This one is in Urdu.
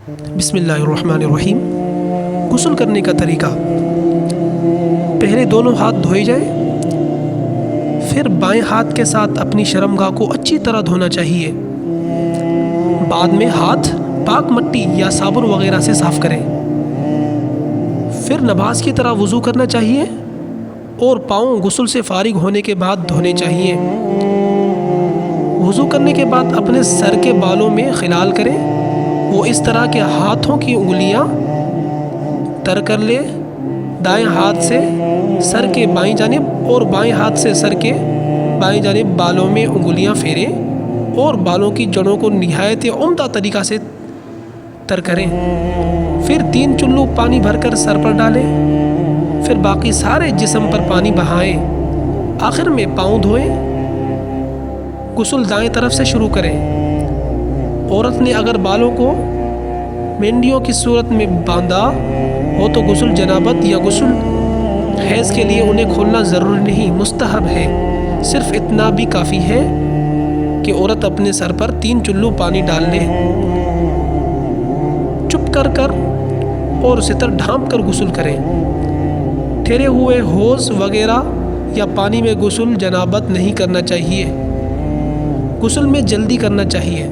بسم اللہ الرحمن الرحیم۔ غسل کرنے کا طریقہ: پہلے دونوں ہاتھ دھوئے جائیں، پھر بائیں ہاتھ کے ساتھ اپنی شرمگاہ کو اچھی طرح دھونا چاہیے۔ بعد میں ہاتھ پاک مٹی یا صابن وغیرہ سے صاف کریں۔ پھر نماز کی طرح وضو کرنا چاہیے اور پاؤں غسل سے فارغ ہونے کے بعد دھونے چاہیے۔ وضو کرنے کے بعد اپنے سر کے بالوں میں خلال کریں، وہ اس طرح کہ ہاتھوں کی انگلیاں تر کر لے۔ دائیں ہاتھ سے سر کے بائیں جانب اور بائیں ہاتھ سے سر کے بائیں جانب بالوں میں انگلیاں پھیریں اور بالوں کی جڑوں کو نہایت عمدہ طریقہ سے تر کریں۔ پھر 3 چلو پانی بھر کر سر پر ڈالیں، پھر باقی سارے جسم پر پانی بہائیں، آخر میں پاؤں دھوئیں۔ غسل دائیں طرف سے شروع کریں۔ عورت نے اگر بالوں کو مینڈیوں کی صورت میں باندھا ہو تو غسل جنابت یا غسل حیض کے لیے انہیں کھولنا ضروری نہیں، مستحب ہے۔ صرف اتنا بھی کافی ہے کہ عورت اپنے سر پر 3 چلو پانی ڈال لے، چپ کر اور ستر ڈھانپ کر غسل کریں۔ ٹھہرے ہوئے حوض وغیرہ یا پانی میں غسل جنابت نہیں کرنا چاہیے۔ غسل میں جلدی کرنا چاہیے۔